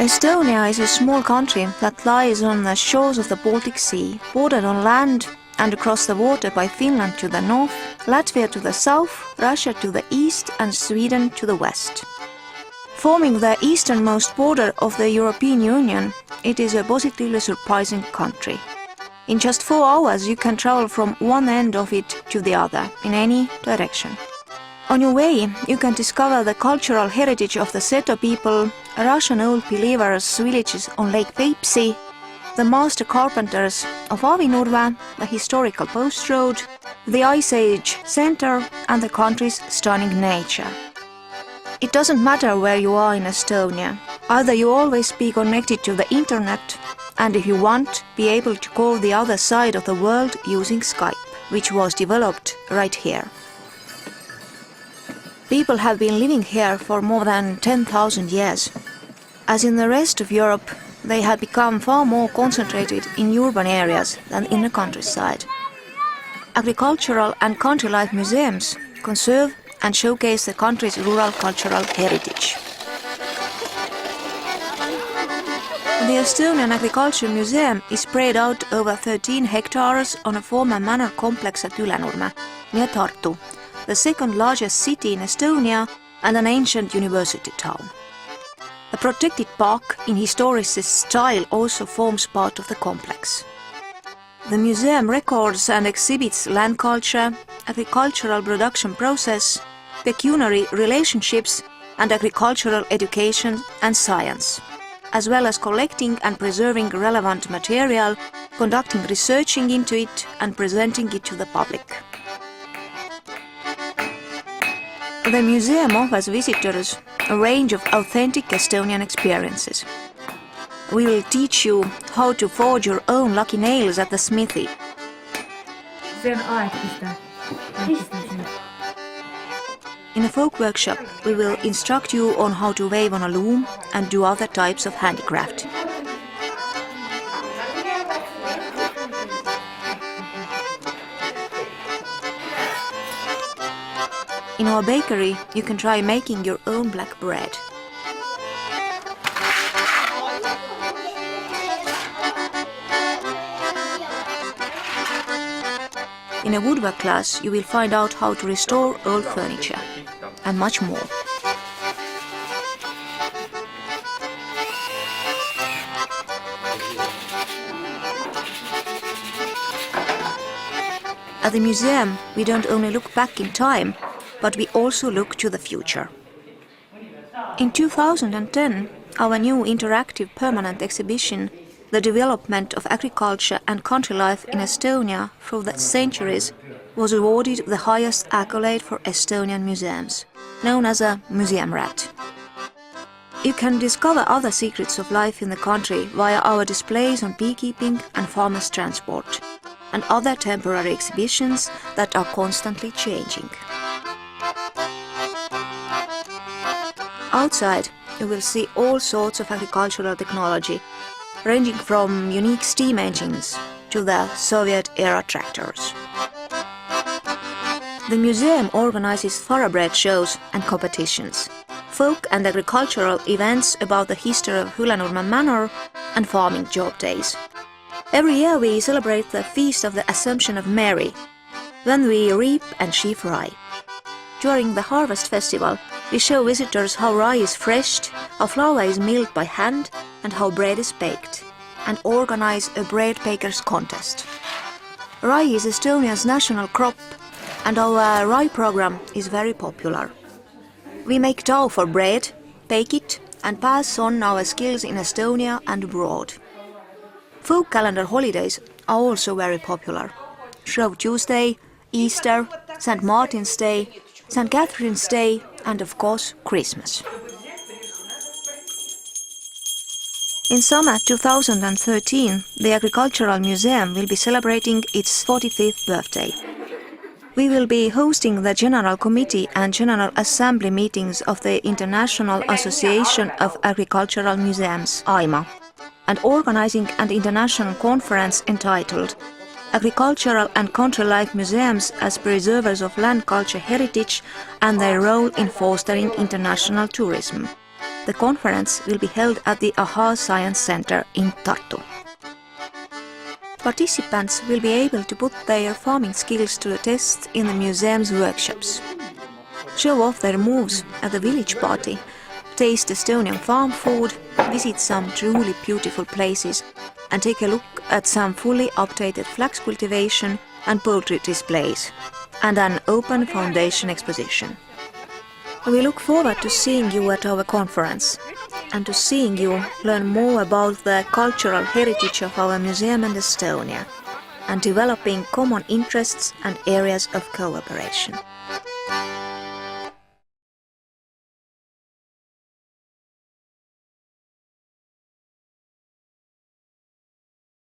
Estonia is a small country that lies on the shores of the Baltic Sea, bordered on land and across the water by Finland to the north, Latvia to the south, Russia to the east and Sweden to the west. Forming the easternmost border of the European Union, it is a positively surprising country. In just 4 hours you can travel from one end of it to the other, in any direction. On your way, you can discover the cultural heritage of the Seto people, Russian old believers' villages on Lake Peipsi, the master carpenters of Avinurme, the historical post road, the Ice Age center and the country's stunning nature. It doesn't matter where you are in Estonia, either you always be connected to the internet and if you want, be able to call the other side of the world using Skype, which was developed right here. People have been living here for more than 10,000 years. As in the rest of Europe, they have become far more concentrated in urban areas than in the countryside. Agricultural and country life museums conserve and showcase the country's rural cultural heritage. The Estonian Agriculture Museum is spread out over 13 hectares on a former manor complex at Ülenurme, near Tartu, the second largest city in Estonia and an ancient university town. A protected park in historicist style also forms part of the complex. The museum records and exhibits land culture, agricultural production process, pecuniary relationships and agricultural education and science, as well as collecting and preserving relevant material, conducting researching into it and presenting it to the public. The museum offers visitors a range of authentic Estonian experiences. We will teach you how to forge your own lucky nails at the smithy. In a folk workshop, we will instruct you on how to weave on a loom and do other types of handicraft. In our bakery, you can try making your own black bread. In a woodwork class, you will find out how to restore old furniture, and much more. At the museum, we don't only look back in time, but we also look to the future. In 2010, our new interactive permanent exhibition, The Development of Agriculture and Country Life in Estonia Through the Centuries, was awarded the highest accolade for Estonian museums, known as a Museum Rat. You can discover other secrets of life in the country via our displays on beekeeping and farmers' transport, and other temporary exhibitions that are constantly changing. Outside, you will see all sorts of agricultural technology, ranging from unique steam engines to the Soviet-era tractors. The museum organizes thoroughbred shows and competitions, folk and agricultural events about the history of Ülenurme Manor and farming job days. Every year we celebrate the Feast of the Assumption of Mary, when we reap and sheaf rye. During the Harvest Festival, we show visitors how rye is threshed, how flour is milled by hand and how bread is baked, and organize a bread bakers contest. Rye is Estonia's national crop and our rye program is very popular. We make dough for bread, bake it and pass on our skills in Estonia and abroad. Folk calendar holidays are also very popular. Shrove Tuesday, Easter, St. Martin's Day, St. Catherine's Day and of course Christmas. In summer 2013, the Agricultural Museum will be celebrating its 45th birthday. We will be hosting the General Committee and General Assembly meetings of the International Association of Agricultural Museums, IMA, and organizing an international conference entitled Agricultural and Country Life Museums as Preservers of Land Culture Heritage and Their Role in Fostering International Tourism, The conference will be held at the AHA Science Center in Tartu. Participants will be able to put their farming skills to the test in the museum's workshops, show off their moves at the village party, taste Estonian farm food, visit some truly beautiful places, and take a look at some fully updated flax cultivation and poultry displays, and an open foundation exposition. We look forward to seeing you at our conference, and to seeing you learn more about the cultural heritage of our museum and Estonia, and developing common interests and areas of cooperation.